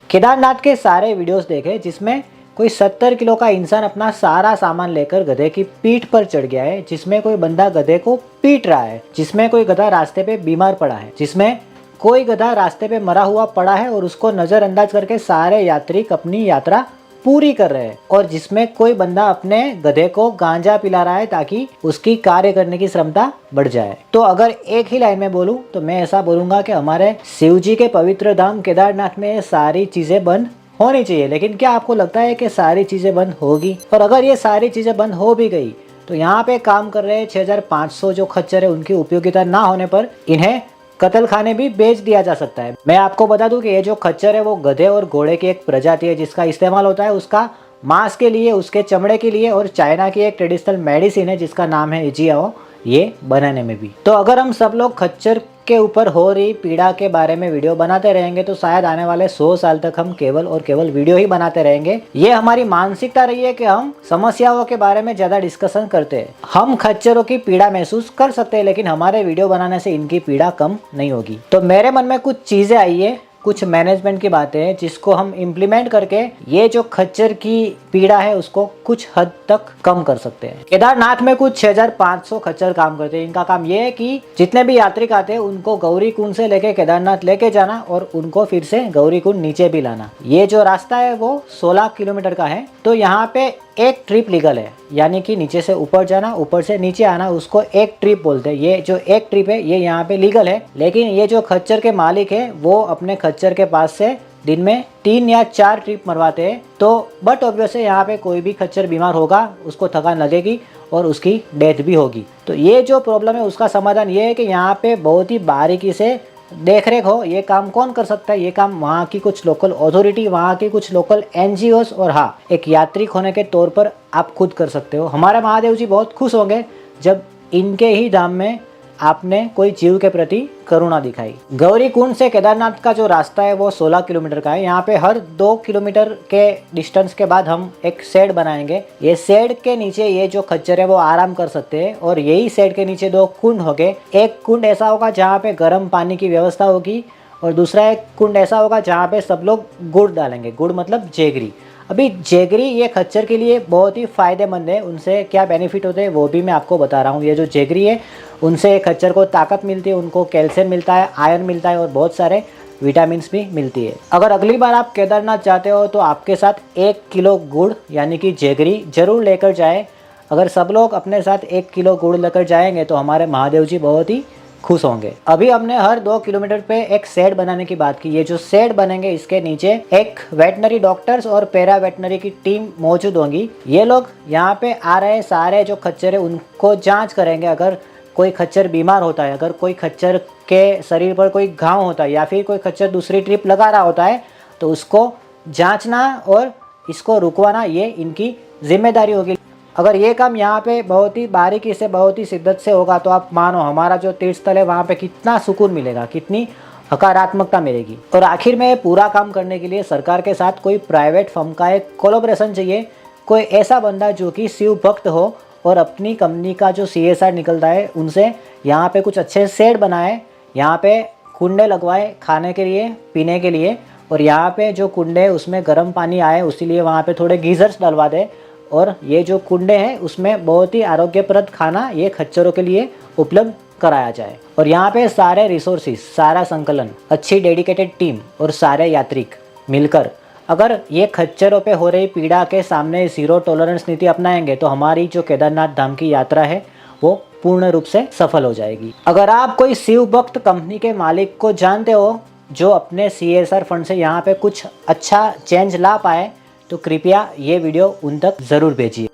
केदारनाथ के सारे वीडियोस देखे जिसमें कोई 70 किलो का इंसान अपना सारा सामान लेकर गधे की पीठ पर चढ़ गया है, जिसमें कोई बंदा गधे को पीट रहा है, जिसमें कोई गधा रास्ते पे बीमार पड़ा है, जिसमें कोई गधा रास्ते पे मरा हुआ पड़ा है और उसको नजरअंदाज करके सारे यात्री अपनी यात्रा पूरी कर रहे हैं, और जिसमें कोई बंदा अपने गधे को गांजा पिला रहा है ताकि उसकी कार्य करने की क्षमता बढ़ जाए। तो अगर एक ही लाइन में बोलूं तो मैं ऐसा बोलूंगा कि हमारे शिव जी के पवित्र धाम केदारनाथ में ये सारी चीजें बंद होनी चाहिए। लेकिन क्या आपको लगता है कि सारी चीजें बंद होगी? और अगर ये सारी चीजें बंद हो भी गई तो यहाँ पे काम कर रहे 6500 जो खच्चर है उनकी उपयोगिता ना होने पर इन्हें कत्ल खाने भी बेच दिया जा सकता है। मैं आपको बता दूं कि ये जो खच्चर है वो गधे और घोड़े की एक प्रजाति है जिसका इस्तेमाल होता है उसका मांस के लिए, उसके चमड़े के लिए, और चाइना की एक ट्रेडिशनल मेडिसिन है जिसका नाम है इजियाओ, ये बनाने में भी। तो अगर हम सब लोग खच्चर के ऊपर हो रही पीड़ा के बारे में वीडियो बनाते रहेंगे तो शायद आने वाले 100 साल तक हम केवल और केवल वीडियो ही बनाते रहेंगे। ये हमारी मानसिकता रही है कि हम समस्याओं के बारे में ज्यादा डिस्कशन करते हैं। हम खच्चरों की पीड़ा महसूस कर सकते हैं लेकिन हमारे वीडियो बनाने से इनकी पीड़ा कम नहीं होगी। तो मेरे मन में कुछ चीजें आई है, कुछ मैनेजमेंट की बातें हैं जिसको हम इम्प्लीमेंट करके ये जो खच्चर की पीड़ा है उसको कुछ हद तक कम कर सकते हैं। केदारनाथ में कुछ 6500 खच्चर काम करते हैं। इनका काम ये है कि जितने भी यात्रिक आते हैं उनको गौरी कुंड से लेके केदारनाथ लेके जाना और उनको फिर से गौरी कुंड नीचे भी लाना। ये जो रास्ता है वो 16 किलोमीटर का है। तो यहाँ पे एक ट्रिप लीगल है, यानी कि नीचे से ऊपर जाना, ऊपर से नीचे आना, उसको एक ट्रिप बोलते हैं। ये जो एक ट्रिप है ये यहाँ पे लीगल है। लेकिन ये जो खच्चर के मालिक है वो अपने खच्चर के पास से दिन में 3 या 4 ट्रिप मरवाते हैं। तो बट ऑब्वियस है यहाँ पे कोई भी खच्चर बीमार होगा उसको थकान लगेगी और उसकी डेथ भी होगी। तो ये जो प्रॉब्लम है उसका समाधान ये है कि यहाँ पे बहुत ही बारीकी से देख रेख हो। ये काम कौन कर सकता है? ये काम वहाँ की कुछ लोकल अथॉरिटी, वहाँ की कुछ लोकल एनजीओस और हाँ एक यात्रिक होने के तौर पर आप खुद कर सकते हो। हमारे महादेव जी बहुत खुश होंगे जब इनके ही धाम में आपने कोई जीव के प्रति करुणा दिखाई। गौरी कुंड से केदारनाथ का जो रास्ता है वो 16 किलोमीटर का है। यहाँ पे हर 2 किलोमीटर के डिस्टेंस के बाद हम एक शेड बनाएंगे। ये शेड के नीचे ये जो खच्चर है वो आराम कर सकते हैं और यही शेड के नीचे 2 कुंड होंगे। एक कुंड ऐसा होगा जहाँ पे गर्म पानी की व्यवस्था होगी और दूसरा एक कुंड ऐसा होगा जहाँ पे सब लोग गुड़ डालेंगे। गुड़ मतलब जेगरी। अभी जेगरी ये खच्चर के लिए बहुत ही फायदेमंद है। उनसे क्या बेनिफिट होते हैं वो भी मैं आपको बता रहा हूँ। ये जो जेगरी है उनसे खच्चर को ताकत मिलती है, उनको कैल्शियम मिलता है, आयरन मिलता है और बहुत सारे विटामिन्स भी मिलती है। अगर अगली बार आप केदारनाथ जाते हो तो आपके साथ 1 किलो गुड़ यानी कि जेगरी जरूर लेकर जाए। अगर सब लोग अपने साथ 1 किलो गुड़ लेकर जाएंगे तो हमारे महादेव जी बहुत ही खुश होंगे। अभी हमने हर 2 किलोमीटर पे एक शेड बनाने की बात की। ये जो शेड बनेंगे इसके नीचे एक वेटनरी डॉक्टर्स और पैरा वेटनरी की टीम मौजूद होंगी। ये लोग यहाँ पे आ रहे सारे जो खच्चर है उनको जांच करेंगे। अगर कोई खच्चर बीमार होता है, अगर कोई खच्चर के शरीर पर कोई घाव होता है या फिर कोई खच्चर दूसरी ट्रिप लगा रहा होता है तो उसको जांचना और इसको रुकवाना ये इनकी जिम्मेदारी होगी। अगर ये काम यहाँ पे बहुत ही बारीकी से, बहुत ही शिद्दत से होगा तो आप मानो हमारा जो तीर्थ स्थल है वहाँ पे कितना सुकून मिलेगा, कितनी हकारात्मकता मिलेगी। और आखिर में पूरा काम करने के लिए सरकार के साथ कोई प्राइवेट फर्म का एक कोलैबोरेशन चाहिए। कोई ऐसा बंदा जो कि शिव भक्त हो और अपनी कंपनी का जो CSR निकलता है उनसे यहाँ पे कुछ अच्छे शेड बनाए, यहाँ पे कुंडे लगवाए खाने के लिए, पीने के लिए, और यहाँ पे जो कुंडे है उसमें गर्म पानी आए उसीलिए वहाँ पे थोड़े गीजर्स डलवा दे। और ये जो कुंडे हैं उसमें बहुत ही आरोग्यप्रद खाना ये खच्चरों के लिए उपलब्ध कराया जाए। और यहाँ पे सारे रिसोर्सेज, सारा संकलन, अच्छी डेडिकेटेड टीम और सारे यात्रिक मिलकर अगर ये खच्चरों पे हो रही पीड़ा के सामने 0 टॉलरेंस नीति अपनाएंगे तो हमारी जो केदारनाथ धाम की यात्रा है वो पूर्ण रूप से सफल हो जाएगी। अगर आप कोई शिव भक्त कंपनी के मालिक को जानते हो जो अपने CSR फंड से यहाँ पे कुछ अच्छा चेंज ला पाए तो कृपया ये वीडियो उन तक ज़रूर भेजिए।